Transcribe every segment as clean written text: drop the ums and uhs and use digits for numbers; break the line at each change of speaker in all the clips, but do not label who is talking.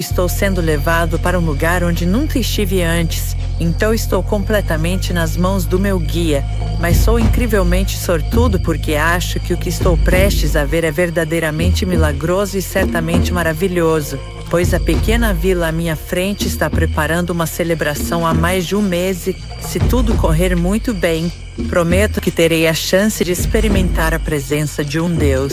estou sendo levado para um lugar onde nunca estive antes. Então estou completamente nas mãos do meu guia, mas sou incrivelmente sortudo porque acho que o que estou prestes a ver é verdadeiramente milagroso e certamente maravilhoso, pois a pequena vila à minha frente está preparando uma celebração há mais de um mês e, se tudo correr muito bem, prometo que terei a chance de experimentar a presença de um Deus.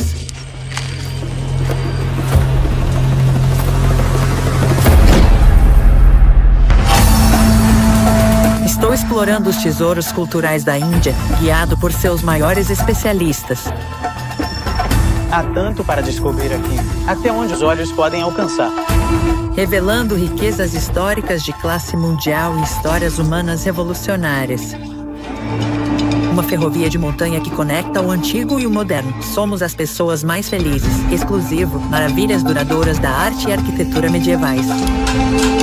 Estou explorando os tesouros culturais da Índia, guiado por seus maiores especialistas.
Há tanto para descobrir aqui, até onde os olhos podem alcançar.
Revelando riquezas históricas de classe mundial e histórias humanas revolucionárias. Uma ferrovia de montanha que conecta o antigo e o moderno. Somos as pessoas mais felizes. Exclusivo. Maravilhas duradouras da arte e arquitetura medievais.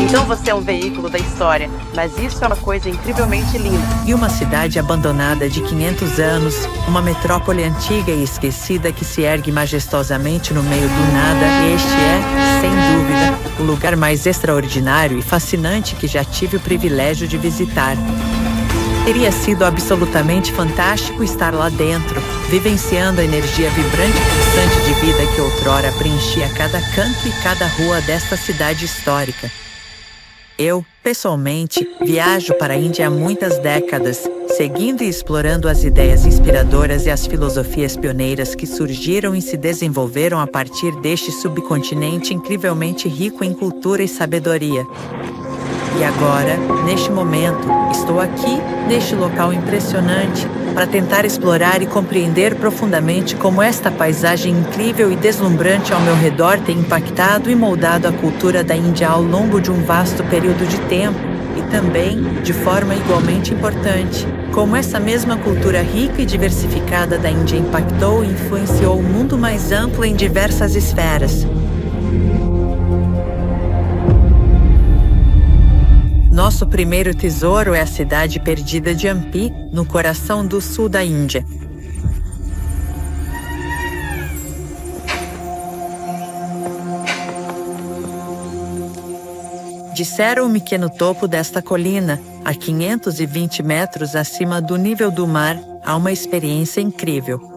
Então você é um veículo da história, mas isso é uma coisa incrivelmente linda.
E uma cidade abandonada de 500 anos, uma metrópole antiga e esquecida que se ergue majestosamente no meio do nada. Este é, sem dúvida, o lugar mais extraordinário e fascinante que já tive o privilégio de visitar. Teria sido absolutamente fantástico estar lá dentro, vivenciando a energia vibrante e pulsante de vida que outrora preenchia cada canto e cada rua desta cidade histórica. Eu, pessoalmente, viajo para a Índia há muitas décadas, seguindo e explorando as ideias inspiradoras e as filosofias pioneiras que surgiram e se desenvolveram a partir deste subcontinente incrivelmente rico em cultura e sabedoria. E agora, neste momento, estou aqui, neste local impressionante, para tentar explorar e compreender profundamente como esta paisagem incrível e deslumbrante ao meu redor tem impactado e moldado a cultura da Índia ao longo de um vasto período de tempo, e também, de forma igualmente importante, como essa mesma cultura rica e diversificada da Índia impactou e influenciou o mundo mais amplo em diversas esferas. Nosso primeiro tesouro é a cidade perdida de Hampi, no coração do sul da Índia. Disseram-me que no topo desta colina, a 520 metros acima do nível do mar, há uma experiência incrível.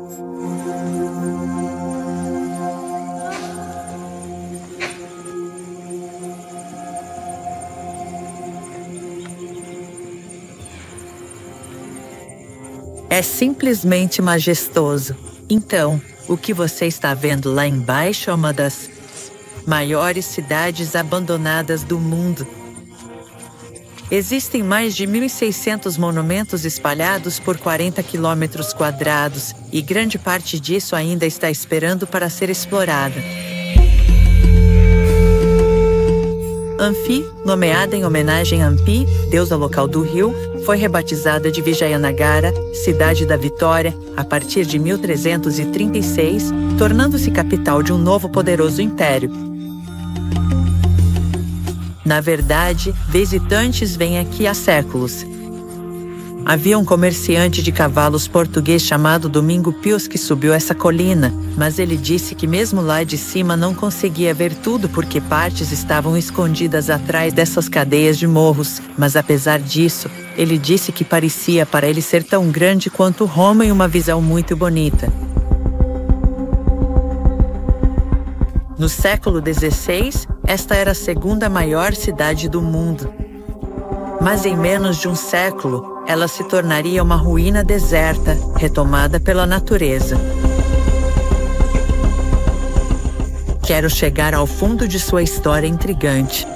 É simplesmente majestoso. Então, o que você está vendo lá embaixo é uma das maiores cidades abandonadas do mundo. Existem mais de 1.600 monumentos espalhados por 40 quilômetros quadrados, e grande parte disso ainda está esperando para ser explorada. Amphi, nomeada em homenagem a Hampi, deusa local do rio, foi rebatizada de Vijayanagara, cidade da Vitória, a partir de 1336, tornando-se capital de um novo poderoso império. Na verdade, visitantes vêm aqui há séculos. Havia um comerciante de cavalos português chamado Domingo Pius que subiu essa colina, mas ele disse que mesmo lá de cima não conseguia ver tudo porque partes estavam escondidas atrás dessas cadeias de morros. Mas apesar disso, ele disse que parecia para ele ser tão grande quanto Roma e uma visão muito bonita. No século XVI, esta era a segunda maior cidade do mundo. Mas em menos de um século, ela se tornaria uma ruína deserta, retomada pela natureza. Quero chegar ao fundo de sua história intrigante.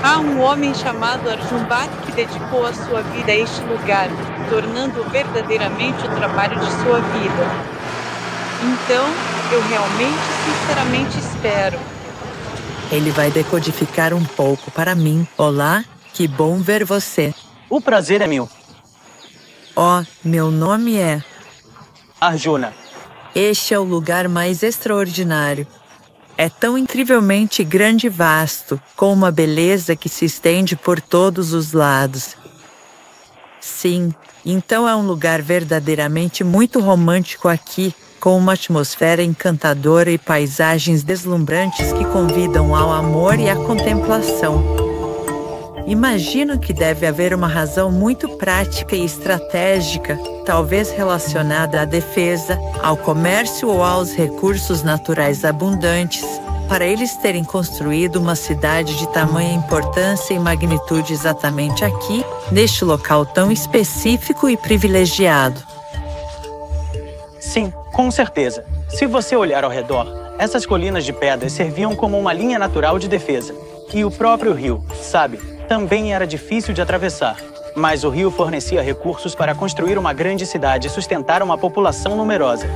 Há um homem chamado Arjun Bhatt que dedicou a sua vida a este lugar, tornando verdadeiramente o trabalho de sua vida. Então, eu realmente, sinceramente espero.
Ele vai decodificar um pouco para mim. Olá, que bom ver você.
O prazer é meu.
Meu nome é
Arjuna.
Este é o lugar mais extraordinário. É tão incrivelmente grande e vasto, com uma beleza que se estende por todos os lados. Sim, então é um lugar verdadeiramente muito romântico aqui, com uma atmosfera encantadora e paisagens deslumbrantes que convidam ao amor e à contemplação. Imagino que deve haver uma razão muito prática e estratégica, talvez relacionada à defesa, ao comércio ou aos recursos naturais abundantes, para eles terem construído uma cidade de tamanha importância e magnitude exatamente aqui, neste local tão específico e privilegiado.
Sim, com certeza. Se você olhar ao redor, essas colinas de pedras serviam como uma linha natural de defesa. E o próprio rio, sabe, também era difícil de atravessar. Mas o rio fornecia recursos para construir uma grande cidade e sustentar uma população numerosa.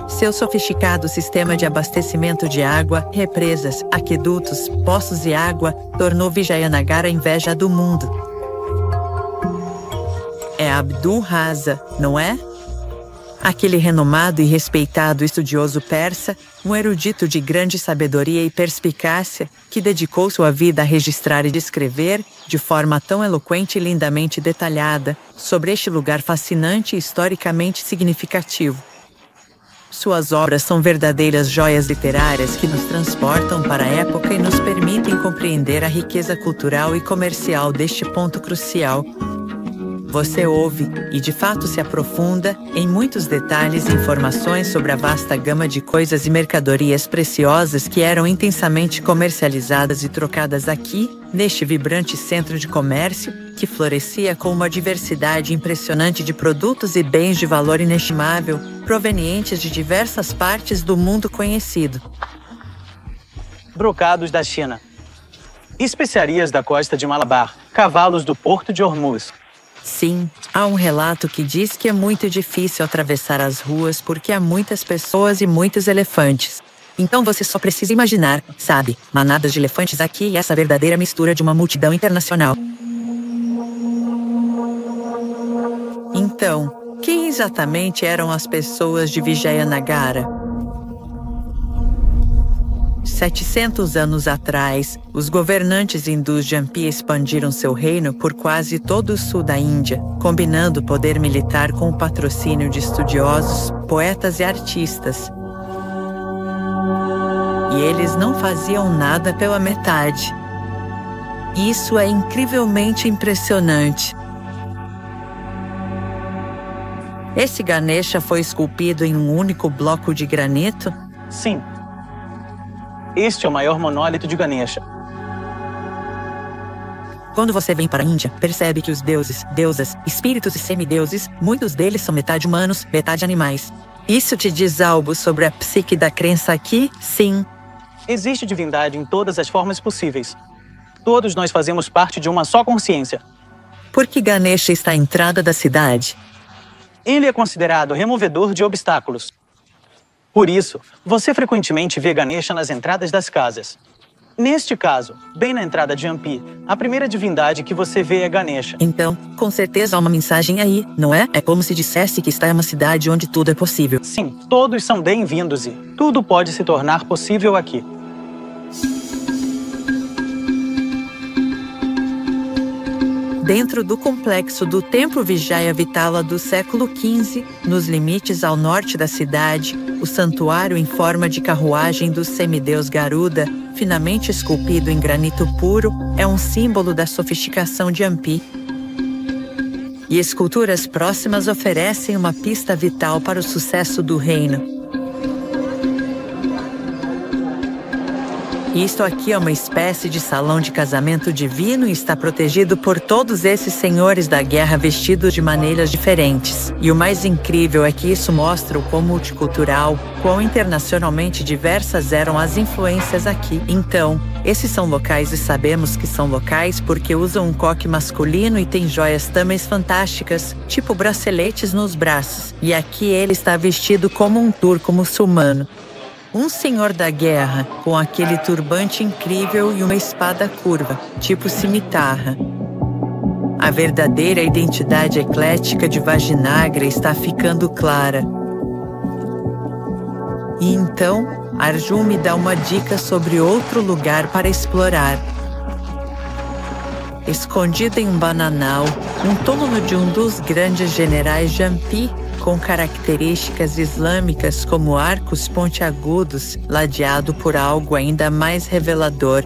Seu sofisticado sistema de abastecimento de água, represas, aquedutos, poços e água, tornou Vijayanagara a inveja do mundo. É Abdul Raza, não é? Aquele renomado e respeitado estudioso persa, um erudito de grande sabedoria e perspicácia, que dedicou sua vida a registrar e descrever, de forma tão eloquente e lindamente detalhada, sobre este lugar fascinante e historicamente significativo. Suas obras são verdadeiras joias literárias que nos transportam para a época e nos permitem compreender a riqueza cultural e comercial deste ponto crucial. Você ouve, e de fato se aprofunda, em muitos detalhes e informações sobre a vasta gama de coisas e mercadorias preciosas que eram intensamente comercializadas e trocadas aqui, neste vibrante centro de comércio, que florescia com uma diversidade impressionante de produtos e bens de valor inestimável, provenientes de diversas partes do mundo conhecido.
Brocados da China. Especiarias da costa de Malabar, cavalos do porto de Hormuz.
Sim, há um relato que diz que é muito difícil atravessar as ruas porque há muitas pessoas e muitos elefantes. Então você só precisa imaginar, sabe, manadas de elefantes aqui e essa verdadeira mistura de uma multidão internacional. Então, quem exatamente eram as pessoas de Vijayanagara? 700 anos atrás, os governantes hindus de Hampi expandiram seu reino por quase todo o sul da Índia, combinando o poder militar com o patrocínio de estudiosos, poetas e artistas. E eles não faziam nada pela metade. Isso é incrivelmente impressionante. Esse Ganesha foi esculpido em um único bloco de granito?
Sim. Este é o maior monólito de Ganesha.
Quando você vem para a Índia, percebe que os deuses, deusas, espíritos e semideuses, muitos deles são metade humanos, metade animais. Isso te diz algo sobre a psique da crença aqui? Sim.
Existe divindade em todas as formas possíveis. Todos nós fazemos parte de uma só consciência.
Por que Ganesha está à entrada da cidade?
Ele é considerado removedor de obstáculos. Por isso, você frequentemente vê Ganesha nas entradas das casas. Neste caso, bem na entrada de Hampi, a primeira divindade que você vê é Ganesha.
Então, com certeza há uma mensagem aí, não é? É como se dissesse que está em uma cidade onde tudo é possível.
Sim, todos são bem-vindos e tudo pode se tornar possível aqui.
Dentro do complexo do Templo Vijaya Vitala do século XV, nos limites ao norte da cidade, o santuário em forma de carruagem do semideus Garuda, finamente esculpido em granito puro, é um símbolo da sofisticação de Hampi. E esculturas próximas oferecem uma pista vital para o sucesso do reino. Isto aqui é uma espécie de salão de casamento divino e está protegido por todos esses senhores da guerra vestidos de maneiras diferentes. E o mais incrível é que isso mostra o quão multicultural, quão internacionalmente diversas eram as influências aqui. Então, esses são locais e sabemos que são locais porque usam um coque masculino e têm joias também fantásticas, tipo braceletes nos braços. E aqui ele está vestido como um turco muçulmano. Um senhor da guerra, com aquele turbante incrível e uma espada curva, tipo cimitarra. A verdadeira identidade eclética de Vijayanagra está ficando clara. E então, Arjun me dá uma dica sobre outro lugar para explorar. escondido em um bananal, um túmulo de um dos grandes generais Jampi, com características islâmicas como arcos pontiagudos, ladeado por algo ainda mais revelador.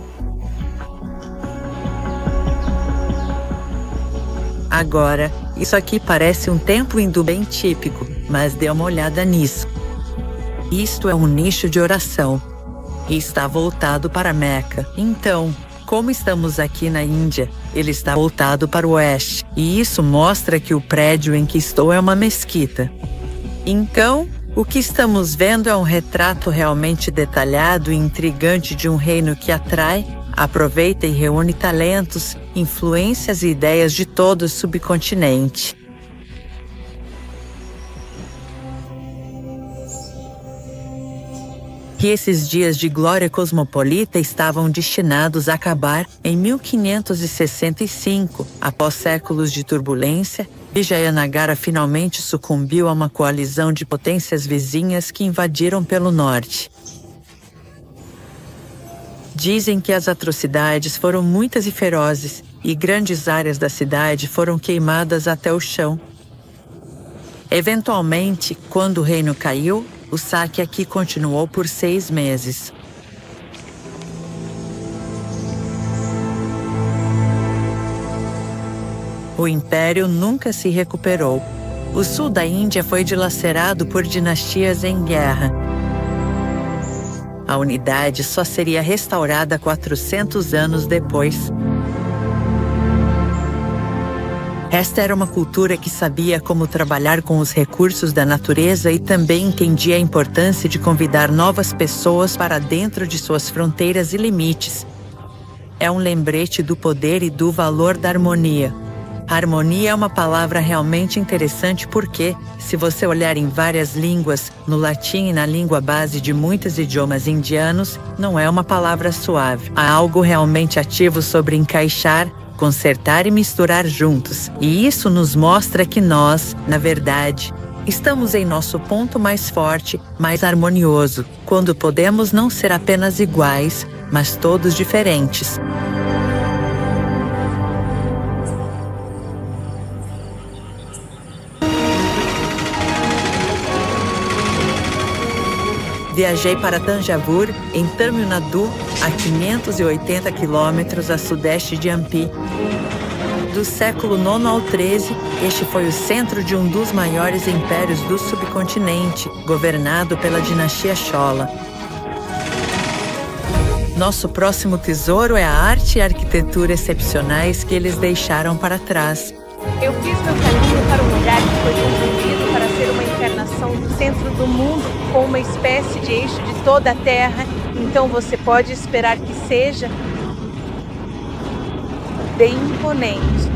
Agora, isso aqui parece um templo hindu bem típico, mas dê uma olhada nisso. Isto é um nicho de oração e está voltado para Meca. Então, como estamos aqui na Índia, ele está voltado para o oeste, e isso mostra que o prédio em que estou é uma mesquita. Então, o que estamos vendo é um retrato realmente detalhado e intrigante de um reino que atrai, aproveita e reúne talentos, influências e ideias de todo o subcontinente. Que esses dias de glória cosmopolita estavam destinados a acabar em 1565, após séculos de turbulência, Vijayanagara finalmente sucumbiu a uma coalizão de potências vizinhas que invadiram pelo norte. Dizem que as atrocidades foram muitas e ferozes, e grandes áreas da cidade foram queimadas até o chão. Eventualmente, quando o reino caiu, o saque aqui continuou por 6 meses. O império nunca se recuperou. O sul da Índia foi dilacerado por dinastias em guerra. A unidade só seria restaurada 400 anos depois. Esta era uma cultura que sabia como trabalhar com os recursos da natureza e também entendia a importância de convidar novas pessoas para dentro de suas fronteiras e limites. É um lembrete do poder e do valor da harmonia. A harmonia é uma palavra realmente interessante porque, se você olhar em várias línguas, no latim e na língua base de muitos idiomas indianos, não é uma palavra suave. Há algo realmente ativo sobre encaixar, consertar e misturar juntos. E isso nos mostra que nós, na verdade, estamos em nosso ponto mais forte, mais harmonioso, quando podemos não ser apenas iguais, mas todos diferentes. Viajei para Tanjavur, em Tamil Nadu, a 580 quilômetros a sudeste de Hampi. Do século IX ao XIII, este foi o centro de um dos maiores impérios do subcontinente, governado pela dinastia Chola. Nosso próximo tesouro é a arte e a arquitetura excepcionais que eles deixaram para trás.
Eu fiz meu caminho para um lugar que foi construído para ser uma encarnação do centro do mundo, com uma espécie de eixo de toda a Terra. Então você pode esperar que seja bem imponente.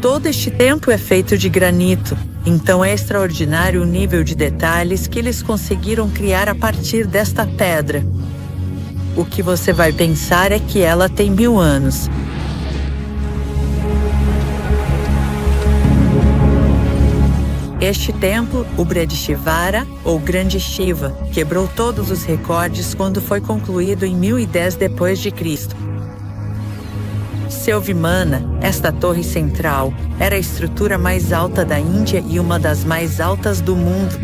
Todo este templo é feito de granito, então é extraordinário o nível de detalhes que eles conseguiram criar a partir desta pedra. O que você vai pensar é que ela tem 1000 anos. Este templo, o Brihadishvara, ou Grande Shiva, quebrou todos os recordes quando foi concluído em 1010 d.C. Seu Vimana, esta torre central, era a estrutura mais alta da Índia e uma das mais altas do mundo.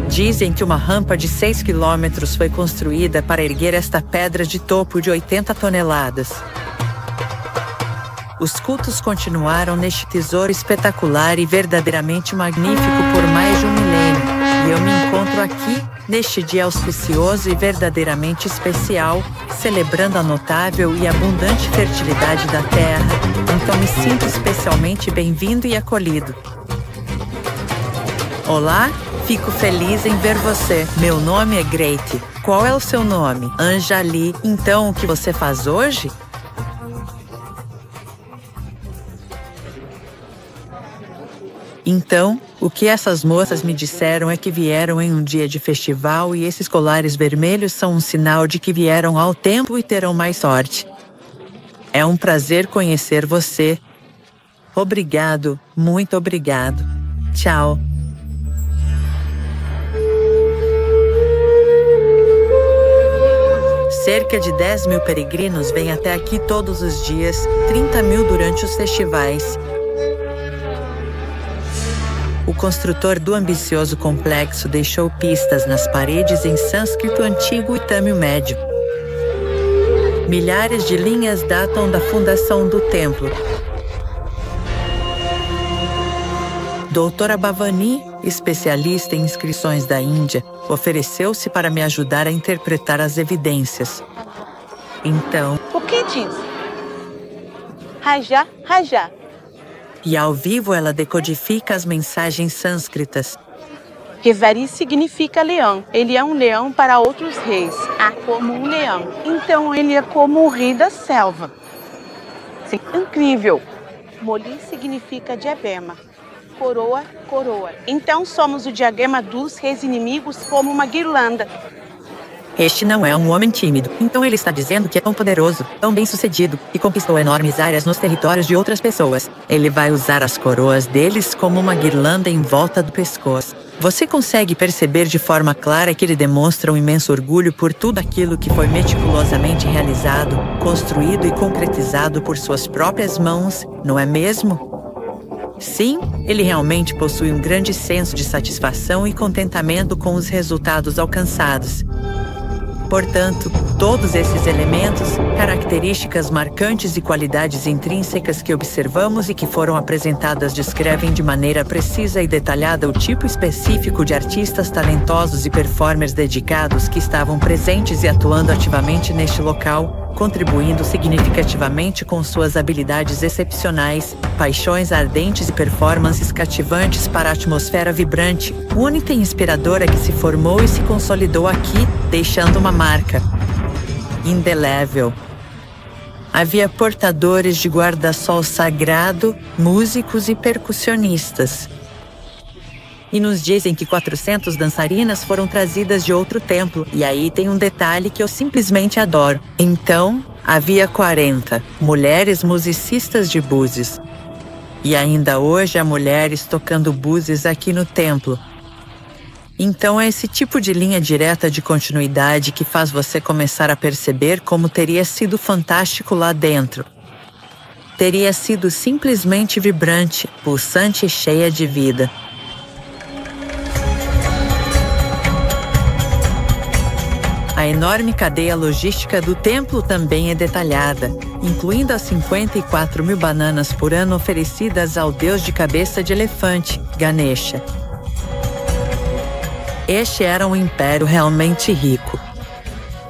Dizem que uma rampa de 6 quilômetros foi construída para erguer esta pedra de topo de 80 toneladas. Os cultos continuaram neste tesouro espetacular e verdadeiramente magnífico por mais de 1 milênio. E eu me encontro aqui, neste dia auspicioso e verdadeiramente especial, celebrando a notável e abundante fertilidade da terra. Então me sinto especialmente bem-vindo e acolhido. Olá, fico feliz em ver você. Meu nome é Grete. Qual é o seu nome? Anjali. Então, o que você faz hoje? Então, o que essas moças me disseram é que vieram em um dia de festival e esses colares vermelhos são um sinal de que vieram ao templo e terão mais sorte. É um prazer conhecer você. Obrigado, muito obrigado. Tchau. Cerca de 10.000 peregrinos vêm até aqui todos os dias, 30.000 durante os festivais. O construtor do ambicioso complexo deixou pistas nas paredes em sânscrito antigo e tâmil médio. Milhares de linhas datam da fundação do templo. Doutora Bhavani, especialista em inscrições da Índia, ofereceu-se para me ajudar a interpretar as evidências. Então...
O que diz? Raja, Raja.
E ao vivo ela decodifica as mensagens sânscritas.
Kevari significa leão. Ele é um leão para outros reis. Como um leão. Então ele é como o rei da selva. Sim, incrível. Moli significa diadema. Coroa, coroa. Então somos o diadema dos reis inimigos como uma guirlanda.
Este não é um homem tímido. Então ele está dizendo que é tão poderoso, tão bem-sucedido e conquistou enormes áreas nos territórios de outras pessoas. Ele vai usar as coroas deles como uma guirlanda em volta do pescoço. Você consegue perceber de forma clara que ele demonstra um imenso orgulho por tudo aquilo que foi meticulosamente realizado, construído e concretizado por suas próprias mãos, não é mesmo? Sim, ele realmente possui um grande senso de satisfação e contentamento com os resultados alcançados. Portanto, todos esses elementos, características marcantes e qualidades intrínsecas que observamos e que foram apresentadas descrevem de maneira precisa e detalhada o tipo específico de artistas talentosos e performers dedicados que estavam presentes e atuando ativamente neste local, contribuindo significativamente com suas habilidades excepcionais, paixões ardentes e performances cativantes para a atmosfera vibrante, única e inspiradora que se formou e se consolidou aqui, deixando uma marca indelével. Havia portadores de guarda-sol sagrado, músicos e percussionistas. E nos dizem que 400 dançarinas foram trazidas de outro templo. E aí tem um detalhe que eu simplesmente adoro. Então, havia 40 mulheres musicistas de búzios. E ainda hoje há mulheres tocando búzios aqui no templo. Então é esse tipo de linha direta de continuidade que faz você começar a perceber como teria sido fantástico lá dentro. Teria sido simplesmente vibrante, pulsante e cheia de vida. A enorme cadeia logística do templo também é detalhada, incluindo as 54.000 bananas por ano oferecidas ao deus de cabeça de elefante, Ganesha. Este era um império realmente rico.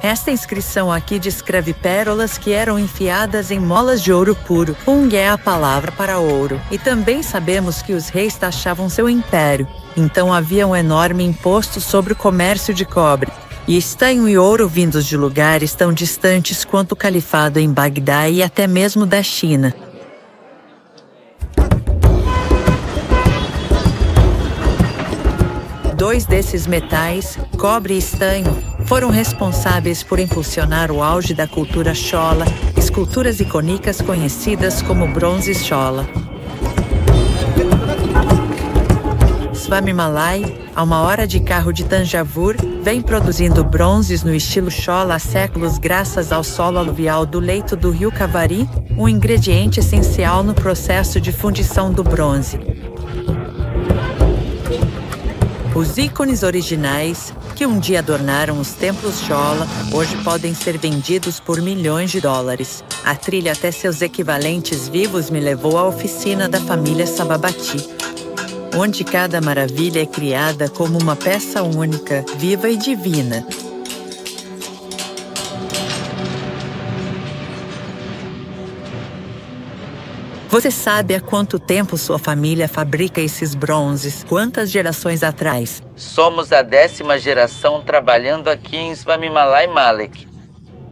Esta inscrição aqui descreve pérolas que eram enfiadas em molas de ouro puro. Pung é a palavra para ouro. E também sabemos que os reis taxavam seu império. Então havia um enorme imposto sobre o comércio de cobre. E estanho e ouro vindos de lugares tão distantes quanto o califado em Bagdá e até mesmo da China. Dois desses metais, cobre e estanho, foram responsáveis por impulsionar o auge da cultura chola, esculturas icônicas conhecidas como bronzes chola. Swamimalai, a 1 hora de carro de Tanjavur, vem produzindo bronzes no estilo chola há séculos graças ao solo aluvial do leito do rio Kavari, um ingrediente essencial no processo de fundição do bronze. Os ícones originais, que um dia adornaram os templos chola, hoje podem ser vendidos por milhões de dólares. A trilha até seus equivalentes vivos me levou à oficina da família Sababati, onde cada maravilha é criada como uma peça única, viva e divina. Você sabe há quanto tempo sua família fabrica esses bronzes? Quantas gerações atrás?
Somos a 10ª geração trabalhando aqui em Swamimalai Malek.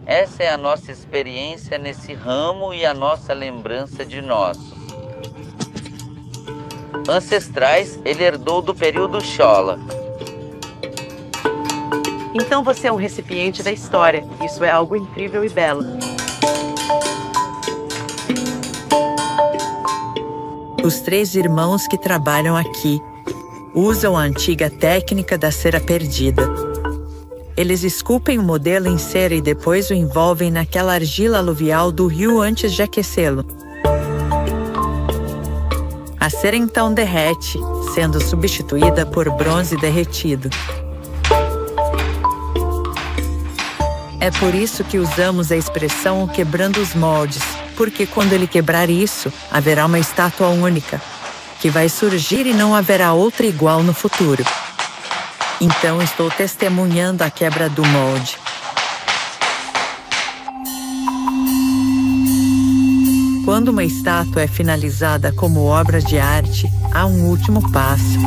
Essa é a nossa experiência nesse ramo e a nossa lembrança de nossos ancestrais. Ele herdou do período chola.
Então você é um recipiente da história. Isso é algo incrível e belo.
Os 3 irmãos que trabalham aqui usam a antiga técnica da cera perdida. Eles esculpem o modelo em cera e depois o envolvem naquela argila aluvial do rio antes de aquecê-lo. A cera então derrete, sendo substituída por bronze derretido. É por isso que usamos a expressão quebrando os moldes, porque quando ele quebrar isso, haverá uma estátua única, que vai surgir e não haverá outra igual no futuro. Então estou testemunhando a quebra do molde. Quando uma estátua é finalizada como obra de arte, há um último passo.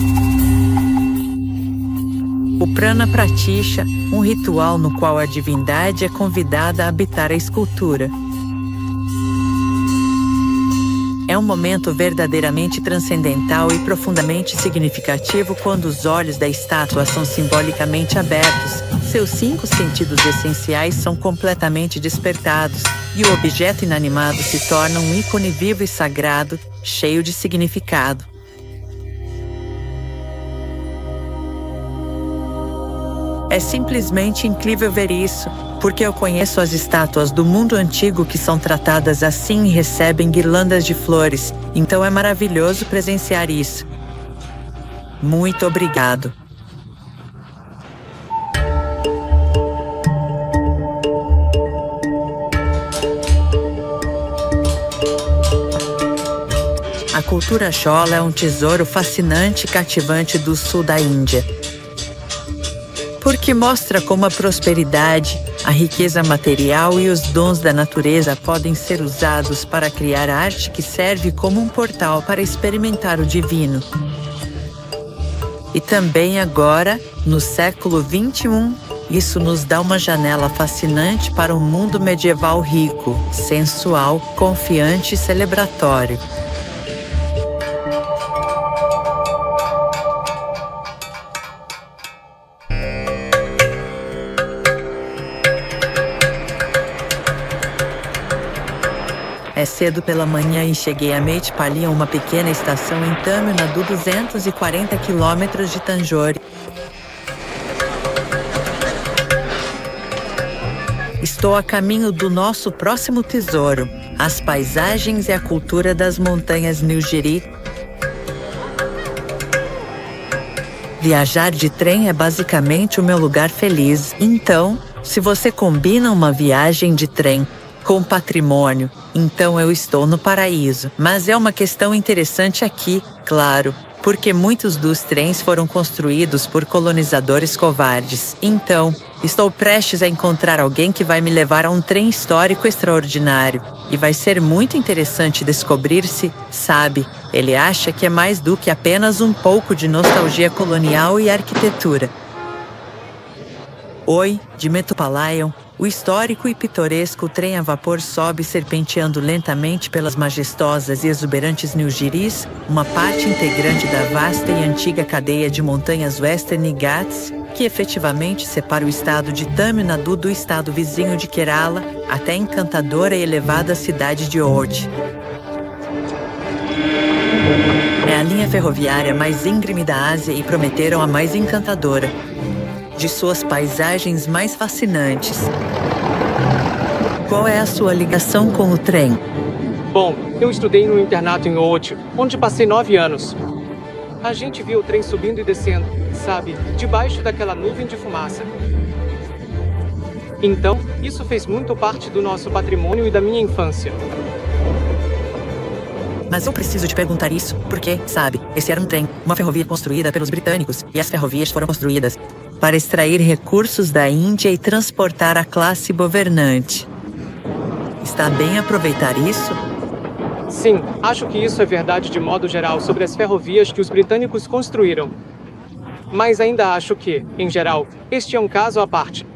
O Prana Pratisha, um ritual no qual a divindade é convidada a habitar a escultura. É um momento verdadeiramente transcendental e profundamente significativo quando os olhos da estátua são simbolicamente abertos, seus 5 sentidos essenciais são completamente despertados, e o objeto inanimado se torna um ícone vivo e sagrado, cheio de significado. É simplesmente incrível ver isso, porque eu conheço as estátuas do mundo antigo que são tratadas assim e recebem guirlandas de flores, então é maravilhoso presenciar isso. Muito obrigado. A cultura chola é um tesouro fascinante e cativante do sul da Índia, porque mostra como a prosperidade, a riqueza material e os dons da natureza podem ser usados para criar arte que serve como um portal para experimentar o divino. E também agora, no século XXI, isso nos dá uma janela fascinante para um mundo medieval rico, sensual, confiante e celebratório. É cedo pela manhã e cheguei a Metepalli, uma pequena estação em Tamil Nadu, 240 quilômetros de Tanjore. Estou a caminho do nosso próximo tesouro, as paisagens e a cultura das montanhas Nilgiri. Viajar de trem é basicamente o meu lugar feliz. Então, se você combina uma viagem de trem com patrimônio, então eu estou no paraíso. Mas é uma questão interessante aqui, claro, porque muitos dos trens foram construídos por colonizadores covardes. Então, estou prestes a encontrar alguém que vai me levar a um trem histórico extraordinário. E vai ser muito interessante descobrir se, sabe, ele acha que é mais do que apenas um pouco de nostalgia colonial e arquitetura. Oi, de Metupalaya, o histórico e pitoresco trem a vapor sobe serpenteando lentamente pelas majestosas e exuberantes Nilgiris, uma parte integrante da vasta e antiga cadeia de montanhas Western Ghats, que efetivamente separa o estado de Tamil Nadu do estado vizinho de Kerala, até a encantadora e elevada cidade de Oudh. É a linha ferroviária mais íngreme da Ásia e prometeram a mais encantadora, de suas paisagens mais fascinantes. Qual é a sua ligação com o trem?
Bom, eu estudei no internato em Oudh, onde passei 9 anos. A gente viu o trem subindo e descendo, sabe, debaixo daquela nuvem de fumaça. Então, isso fez muito parte do nosso patrimônio e da minha infância.
Mas eu preciso te perguntar isso, porque, sabe, esse era um trem, uma ferrovia construída pelos britânicos, e as ferrovias foram construídas para extrair recursos da Índia e transportar a classe governante. Está bem aproveitar isso?
Sim, acho que isso é verdade de modo geral sobre as ferrovias que os britânicos construíram. Mas ainda acho que, em geral, este é um caso à parte.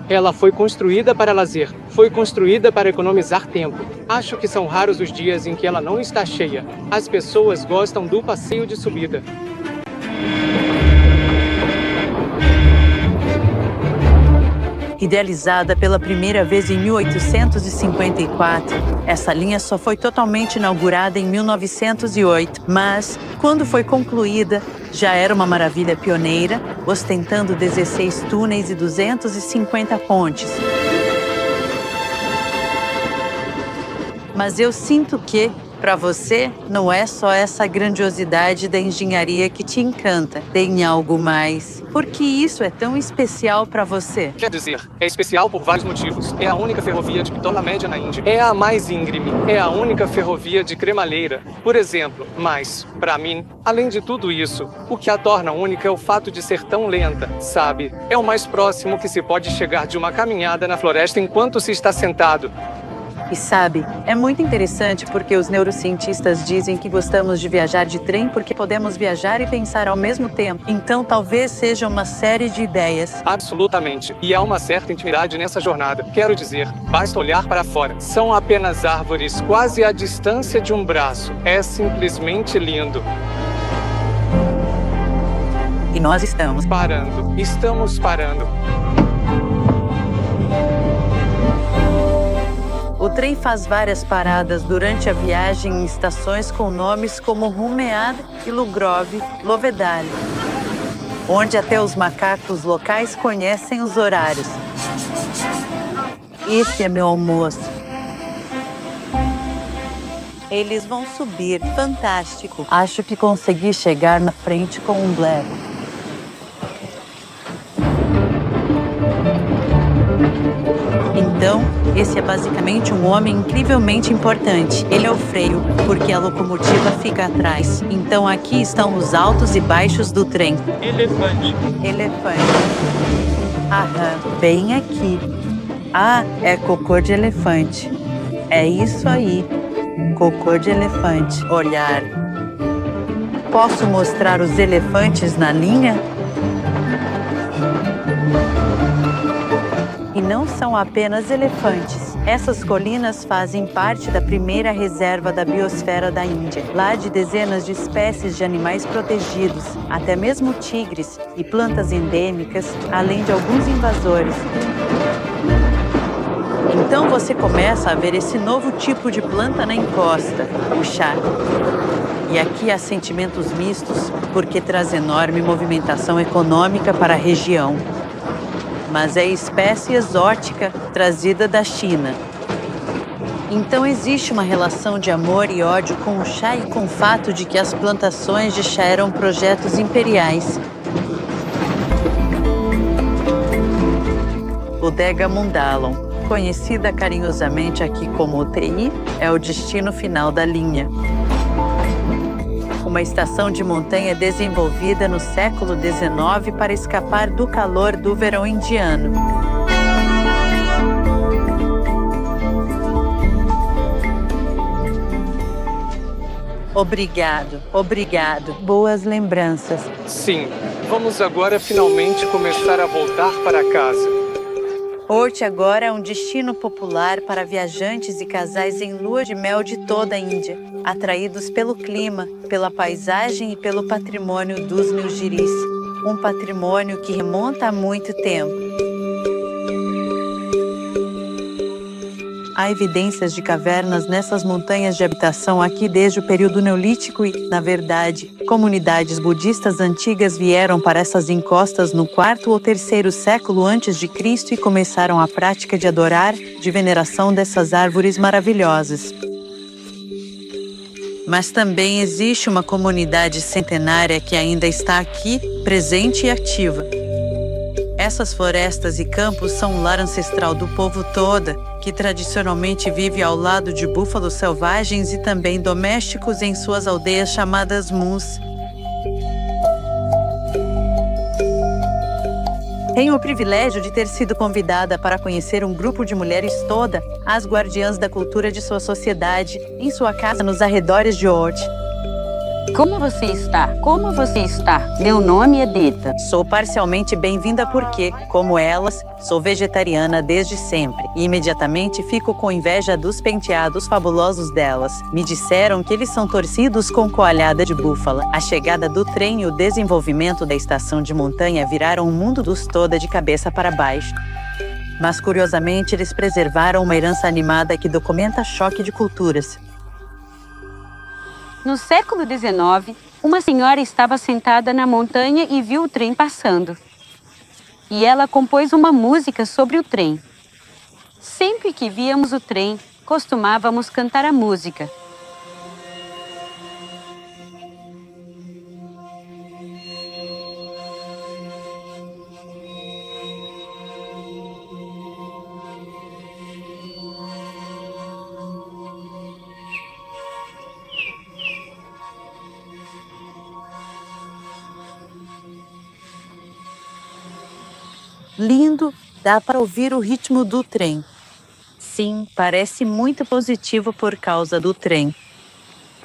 Ela foi construída para lazer, foi construída para economizar tempo. Acho que são raros os dias em que ela não está cheia. As pessoas gostam do passeio de subida.
Idealizada pela primeira vez em 1854, essa linha só foi totalmente inaugurada em 1908, mas, quando foi concluída, já era uma maravilha pioneira, ostentando 16 túneis e 250 pontes. Mas eu sinto que, para você, não é só essa grandiosidade da engenharia que te encanta. Tem algo mais. Por que isso é tão especial para você?
Quer dizer, é especial por vários motivos. É a única ferrovia de pitola média na Índia. É a mais íngreme. É a única ferrovia de cremalheira, por exemplo. Mas, para mim, além de tudo isso, o que a torna única é o fato de ser tão lenta, sabe? É o mais próximo que se pode chegar de uma caminhada na floresta enquanto se está sentado.
E sabe, é muito interessante porque os neurocientistas dizem que gostamos de viajar de trem porque podemos viajar e pensar ao mesmo tempo. Então talvez seja uma série de ideias.
Absolutamente. E há uma certa intimidade nessa jornada. Quero dizer, basta olhar para fora. São apenas árvores quase à distância de um braço. É simplesmente lindo.
E nós estamos
parando. Estamos parando.
O trem faz várias paradas durante a viagem em estações com nomes como Rumead e Lugrov Lovedale, onde até os macacos locais conhecem os horários. Esse é meu almoço. Eles vão subir. Fantástico. Acho que consegui chegar na frente com um Blair. Então, esse é basicamente um homem incrivelmente importante. Ele é o freio, porque a locomotiva fica atrás. Então aqui estão os altos e baixos do trem.
Elefante.
Elefante. Aham, bem aqui. Ah, é cocô de elefante. É isso aí. Cocô de elefante. Olhar. Posso mostrar os elefantes na linha? E não são apenas elefantes. Essas colinas fazem parte da primeira reserva da biosfera da Índia. Lá de dezenas de espécies de animais protegidos, até mesmo tigres e plantas endêmicas, além de alguns invasores. Então você começa a ver esse novo tipo de planta na encosta, o chá. E aqui há sentimentos mistos, porque traz enorme movimentação econômica para a região. Mas é espécie exótica trazida da China. Então existe uma relação de amor e ódio com o chá e com o fato de que as plantações de chá eram projetos imperiais. Bodega Mundalon, conhecida carinhosamente aqui como UTI, é o destino final da linha. Uma estação de montanha desenvolvida no século XIX para escapar do calor do verão indiano. Obrigado, obrigado. Boas lembranças.
Sim, vamos agora finalmente começar a voltar para casa.
Ourti agora é um destino popular para viajantes e casais em lua de mel de toda a Índia, atraídos pelo clima, pela paisagem e pelo patrimônio dos Nilgiris, um patrimônio que remonta a muito tempo. Há evidências de cavernas nessas montanhas de habitação aqui desde o período neolítico e, na verdade, comunidades budistas antigas vieram para essas encostas no 4º ou 3º século antes de Cristo e começaram a prática de adorar, de veneração dessas árvores maravilhosas. Mas também existe uma comunidade centenária que ainda está aqui, presente e ativa. Essas florestas e campos são o lar ancestral do povo Toda, que tradicionalmente vive ao lado de búfalos selvagens e também domésticos em suas aldeias chamadas Mus. Tenho o privilégio de ter sido convidada para conhecer um grupo de mulheres Toda, as guardiãs da cultura de sua sociedade, em sua casa nos arredores de Ourti.
Como você está? Como você está? Meu nome é Dita.
Sou parcialmente bem-vinda porque, como elas, sou vegetariana desde sempre. E imediatamente fico com inveja dos penteados fabulosos delas. Me disseram que eles são torcidos com coalhada de búfala. A chegada do trem e o desenvolvimento da estação de montanha viraram o mundo dos Toda de cabeça para baixo. Mas, curiosamente, eles preservaram uma herança animada que documenta choque de culturas.
No século XIX, uma senhora estava sentada na montanha e viu o trem passando. E ela compôs uma música sobre o trem. Sempre que víamos o trem, costumávamos cantar a música.
Lindo, dá para ouvir o ritmo do trem. Sim, parece muito positivo por causa do trem.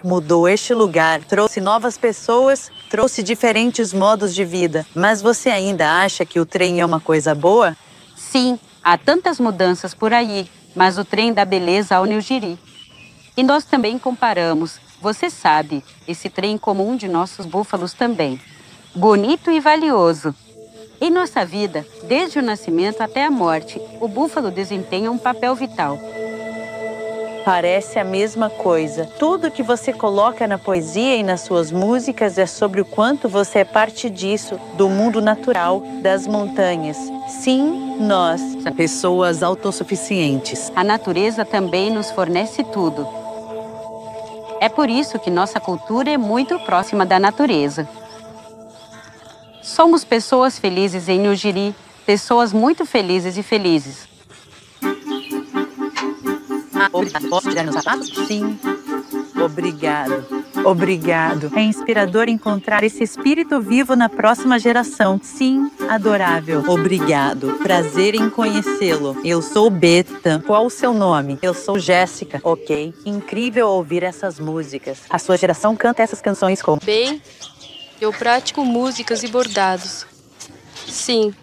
Mudou este lugar, trouxe novas pessoas, trouxe diferentes modos de vida. Mas você ainda acha que o trem é uma coisa boa?
Sim, há tantas mudanças por aí, mas o trem dá beleza ao New Jiri. E nós também comparamos, você sabe, esse trem como um de nossos búfalos também. Bonito e valioso. Em nossa vida, desde o nascimento até a morte, o búfalo desempenha um papel vital.
Parece a mesma coisa. Tudo que você coloca na poesia e nas suas músicas é sobre o quanto você é parte disso, do mundo natural, das montanhas. Sim, nós, pessoas autossuficientes.
A natureza também nos fornece tudo. É por isso que nossa cultura é muito próxima da natureza. Somos pessoas felizes em New Jiri, pessoas muito felizes e felizes.
Posso tirar meus sapatos? Sim. Obrigado. Obrigado. É inspirador encontrar esse espírito vivo na próxima geração. Sim, adorável. Obrigado. Prazer em conhecê-lo. Eu sou Beta. Qual o seu nome? Eu sou Jéssica. Ok. Incrível ouvir essas músicas. A sua geração canta essas canções como...
Bem, eu pratico músicas e bordados. Sim.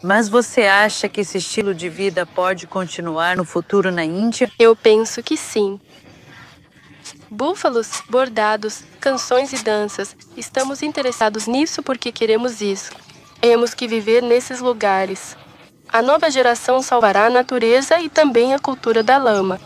Mas você acha que esse estilo de vida pode continuar no futuro na Índia?
Eu penso que sim. Búfalos, bordados, canções e danças. Estamos interessados nisso porque queremos isso. Temos que viver nesses lugares. A nova geração salvará a natureza e também a cultura da lama.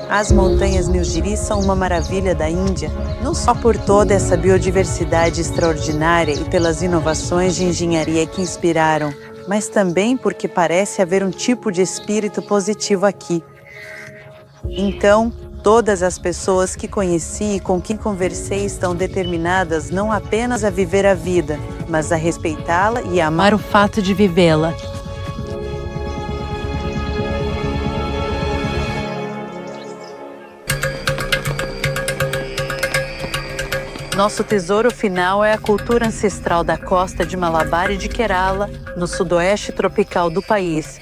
As montanhas New Jiri são uma maravilha da Índia, não só por toda essa biodiversidade extraordinária e pelas inovações de engenharia que inspiraram, mas também porque parece haver um tipo de espírito positivo aqui. Então, todas as pessoas que conheci e com quem conversei estão determinadas não apenas a viver a vida, mas a respeitá-la e amar o fato de vivê-la. Nosso tesouro final é a cultura ancestral da costa de Malabar e de Kerala, no sudoeste tropical do país.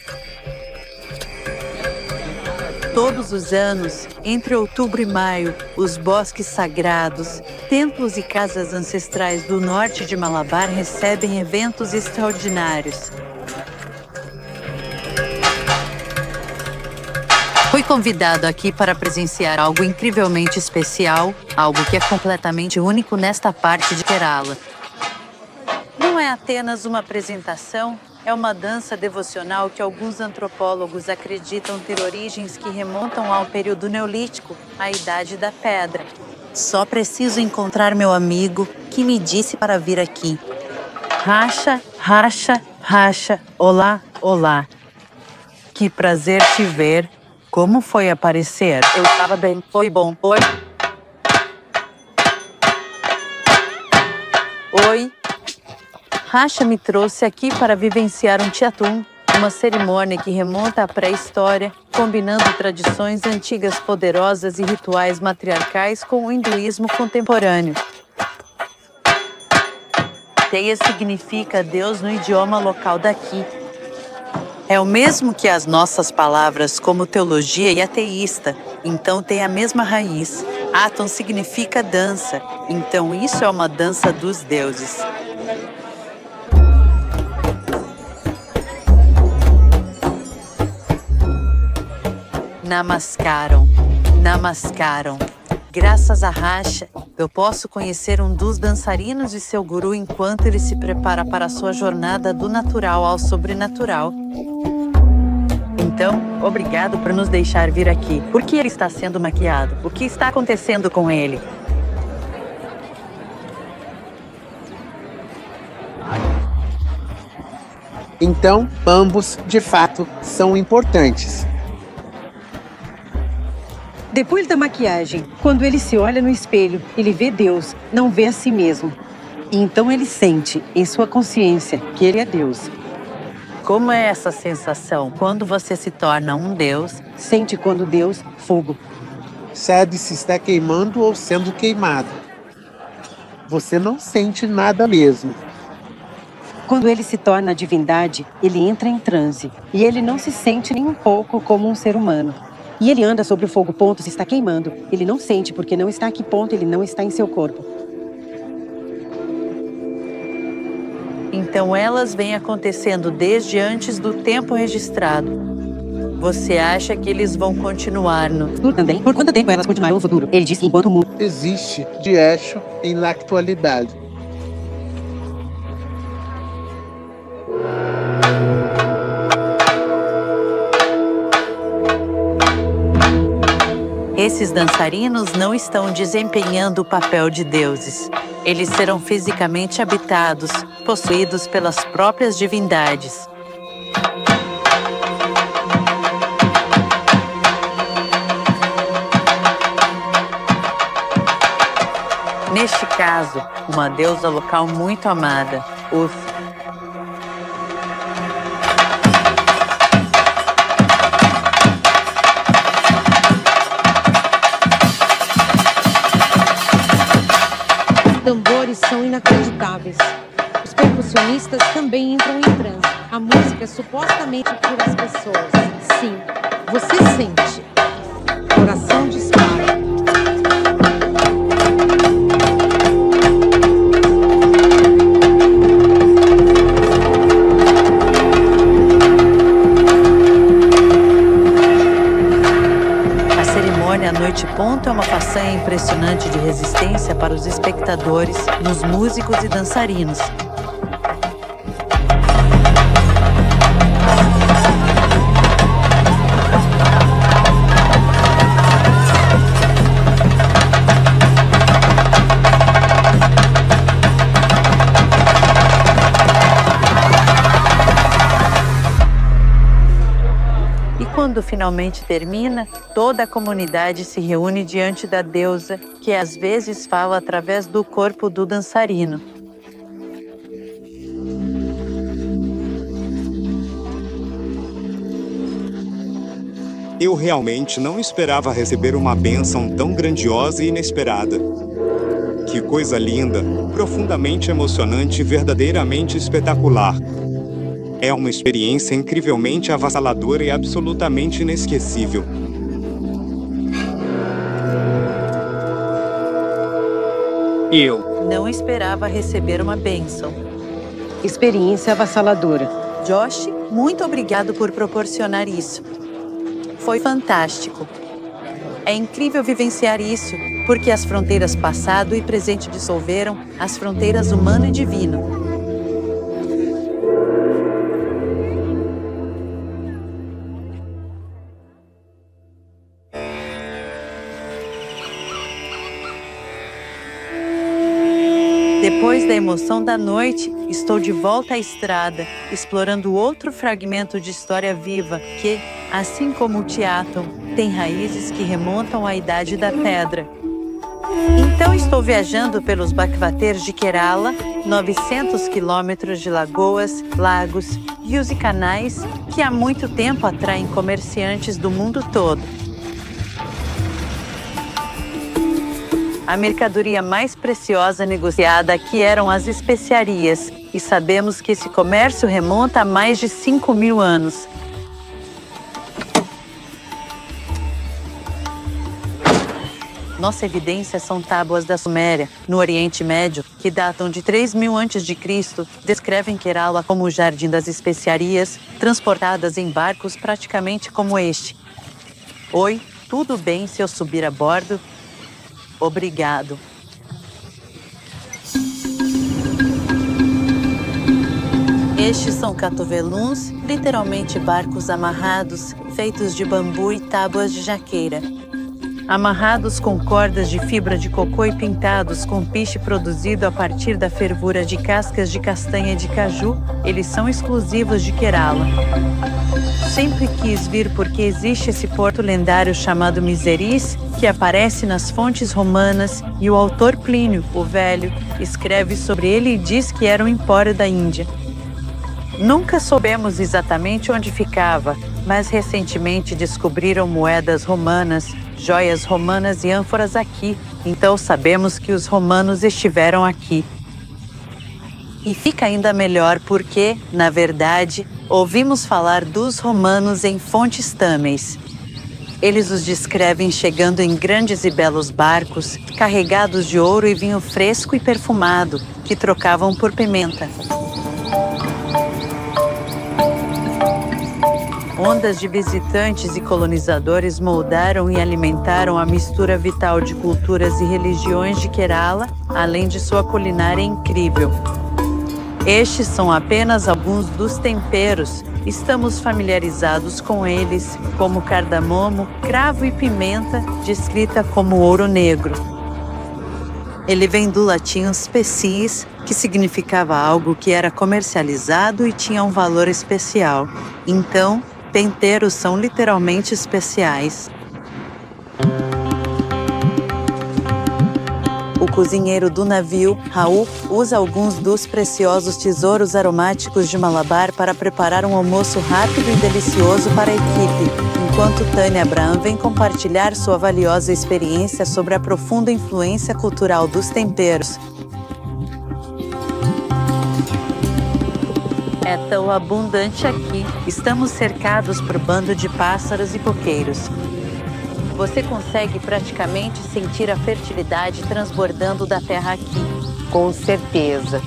Todos os anos, entre outubro e maio, os bosques sagrados, templos e casas ancestrais do norte de Malabar recebem eventos extraordinários. Fui convidado aqui para presenciar algo incrivelmente especial, algo que é completamente único nesta parte de Kerala. Não é apenas uma apresentação, é uma dança devocional que alguns antropólogos acreditam ter origens que remontam ao período neolítico, a Idade da Pedra. Só preciso encontrar meu amigo que me disse para vir aqui. Racha, racha, racha, olá, olá. Que prazer te ver. Como foi aparecer? Eu estava bem, foi bom. Oi? Oi? Racha me trouxe aqui para vivenciar um Tiatum, uma cerimônia que remonta à pré-história, combinando tradições antigas poderosas e rituais matriarcais com o hinduísmo contemporâneo. Teia significa Deus no idioma local daqui. É o mesmo que as nossas palavras como teologia e ateísta, então tem a mesma raiz. Atom significa dança, então isso é uma dança dos deuses. Namaskaram. Namaskaram. Graças a Racha, eu posso conhecer um dos dançarinos e seu guru enquanto ele se prepara para a sua jornada do natural ao sobrenatural. Então, obrigado por nos deixar vir aqui. Por que ele está sendo maquiado? O que está acontecendo com ele?
Então, ambos, de fato, são importantes.
Depois da maquiagem, quando ele se olha no espelho, ele vê Deus, não vê a si mesmo. E então ele sente, em sua consciência, que ele é Deus.
Como é essa sensação quando você se torna um Deus?
Sente quando Deus, fogo.
Sabe se está queimando ou sendo queimado. Você não sente nada mesmo.
Quando ele se torna divindade, ele entra em transe. E ele não se sente nem um pouco como um ser humano. E ele anda sobre o fogo, ponto, se está queimando. Ele não sente porque não está aqui, ponto, ele não está em seu corpo.
Então elas vêm acontecendo desde antes do tempo registrado. Você acha que eles vão continuar no...
Também. Por quanto tempo elas continuarão no futuro? Ele diz que enquanto o mundo
existe de Esho na atualidade.
Esses dançarinos não estão desempenhando o papel de deuses. Eles serão fisicamente habitados, possuídos pelas próprias divindades. Neste caso, uma deusa local muito amada, Uth.
Os tambores são inacreditáveis. Os percussionistas também entram em transe. A música supostamente cura as pessoas. Sim, você sente. Coração dispara.
A Noite Ponto é uma façanha impressionante de resistência para os espectadores, nos músicos e dançarinos. Quando finalmente termina, toda a comunidade se reúne diante da deusa, que às vezes fala através do corpo do dançarino.
Eu realmente não esperava receber uma bênção tão grandiosa e inesperada. Que coisa linda, profundamente emocionante e verdadeiramente espetacular. É uma experiência incrivelmente avassaladora e absolutamente inesquecível.
Eu não esperava receber uma bênção.
Experiência avassaladora.
Josh, muito obrigado por proporcionar isso. Foi fantástico. É incrível vivenciar isso, porque as fronteiras passado e presente dissolveram as fronteiras humano e divino. Depois da emoção da noite, estou de volta à estrada, explorando outro fragmento de história viva que, assim como o teatro, tem raízes que remontam à Idade da Pedra. Então estou viajando pelos Bhakvaters de Kerala, 900 quilômetros de lagoas, lagos, rios e canais que há muito tempo atraem comerciantes do mundo todo. A mercadoria mais preciosa negociada aqui eram as especiarias, e sabemos que esse comércio remonta a mais de 5.000 anos. Nossa evidência são tábuas da Suméria, no Oriente Médio, que datam de 3.000 a.C., descrevem Kerala como o jardim das especiarias, transportadas em barcos praticamente como este. Oi, tudo bem se eu subir a bordo? Obrigado. Estes são cotoveluns, literalmente barcos amarrados, feitos de bambu e tábuas de jaqueira. Amarrados com cordas de fibra de cocô e pintados com piche produzido a partir da fervura de cascas de castanha de caju, eles são exclusivos de Kerala. Sempre quis vir porque existe esse porto lendário chamado Miseris, que aparece nas fontes romanas, e o autor Plínio, o Velho, escreve sobre ele e diz que era um empório da Índia. Nunca soubemos exatamente onde ficava, mas recentemente descobriram moedas romanas, joias romanas e ânforas aqui, então sabemos que os romanos estiveram aqui. E fica ainda melhor porque, na verdade, ouvimos falar dos romanos em fontes tâmeis. Eles os descrevem chegando em grandes e belos barcos, carregados de ouro e vinho fresco e perfumado, que trocavam por pimenta. Ondas de visitantes e colonizadores moldaram e alimentaram a mistura vital de culturas e religiões de Kerala, além de sua culinária incrível. Estes são apenas alguns dos temperos. Estamos familiarizados com eles, como cardamomo, cravo e pimenta, descrita como ouro negro. Ele vem do latim species, que significava algo que era comercializado e tinha um valor especial. Então, temperos são literalmente especiais. O cozinheiro do navio, Raul, usa alguns dos preciosos tesouros aromáticos de Malabar para preparar um almoço rápido e delicioso para a equipe, enquanto Tânia Abraham vem compartilhar sua valiosa experiência sobre a profunda influência cultural dos temperos. É tão abundante aqui. Estamos cercados por bando de pássaros e coqueiros. Você consegue praticamente sentir a fertilidade transbordando da terra aqui.
Com certeza.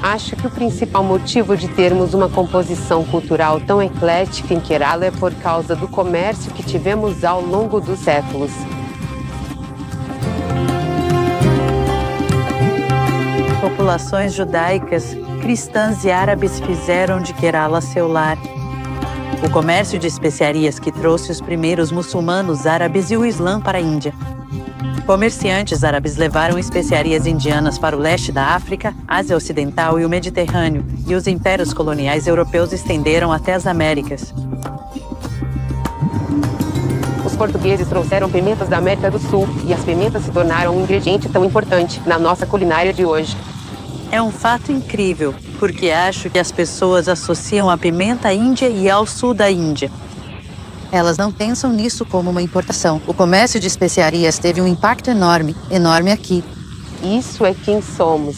Acho que o principal motivo de termos uma composição cultural tão eclética em Kerala é por causa do comércio que tivemos ao longo dos séculos.
Populações judaicas, cristãs e árabes fizeram de Kerala seu lar. O comércio de especiarias que trouxe os primeiros muçulmanos árabes e o Islã para a Índia. Comerciantes árabes levaram especiarias indianas para o leste da África, Ásia Ocidental e o Mediterrâneo, e os impérios coloniais europeus estenderam até as Américas.
Os portugueses trouxeram pimentas da América do Sul, e as pimentas se tornaram um ingrediente tão importante na nossa culinária de hoje.
É um fato incrível, porque acho que as pessoas associam a pimenta à Índia e ao sul da Índia. Elas não pensam nisso como uma importação. O comércio de especiarias teve um impacto enorme, enorme aqui.
Isso é quem somos.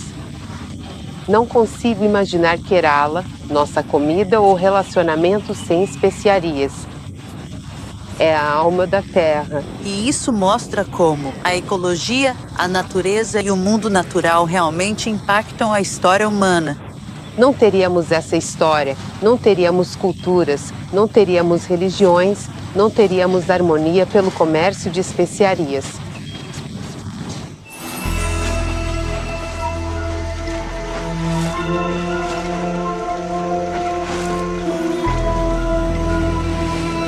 Não consigo imaginar Kerala, nossa comida ou relacionamento sem especiarias. É a alma da terra.
E isso mostra como a ecologia, a natureza e o mundo natural realmente impactam a história humana.
Não teríamos essa história, não teríamos culturas, não teríamos religiões, não teríamos harmonia pelo comércio de especiarias.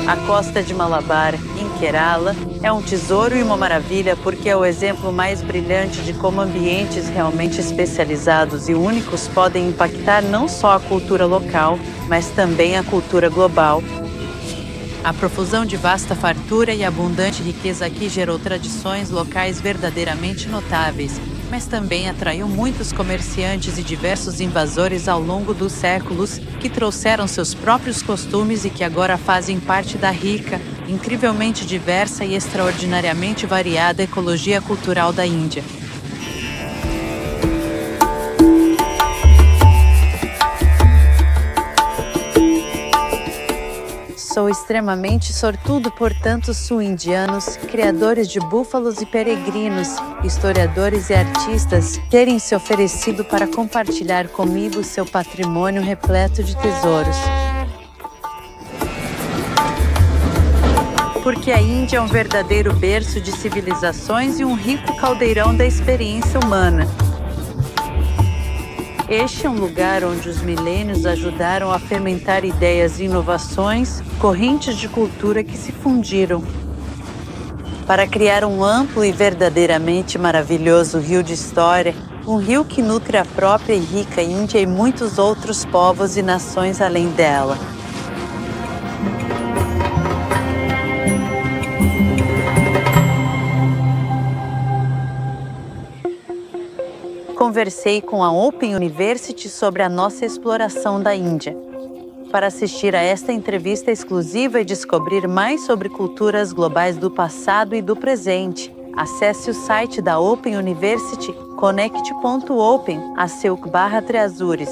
A costa de Malabar, em Kerala, é um tesouro e uma maravilha porque é o exemplo mais brilhante de como ambientes realmente especializados e únicos podem impactar não só a cultura local, mas também a cultura global. A profusão de vasta fartura e abundante riqueza aqui gerou tradições locais verdadeiramente notáveis, mas também atraiu muitos comerciantes e diversos invasores ao longo dos séculos que trouxeram seus próprios costumes e que agora fazem parte da rica, incrivelmente diversa e extraordinariamente variada ecologia cultural da Índia. Sou extremamente sortudo por tantos sul-indianos, criadores de búfalos e peregrinos, historiadores e artistas terem se oferecido para compartilhar comigo seu patrimônio repleto de tesouros. Porque a Índia é um verdadeiro berço de civilizações e um rico caldeirão da experiência humana. Este é um lugar onde os milênios ajudaram a fermentar ideias e inovações, correntes de cultura que se fundiram, para criar um amplo e verdadeiramente maravilhoso rio de história, um rio que nutre a própria e rica Índia e muitos outros povos e nações além dela. Conversei com a Open University sobre a nossa exploração da Índia. Para assistir a esta entrevista exclusiva e descobrir mais sobre culturas globais do passado e do presente, acesse o site da Open University, connect.open/Triazures.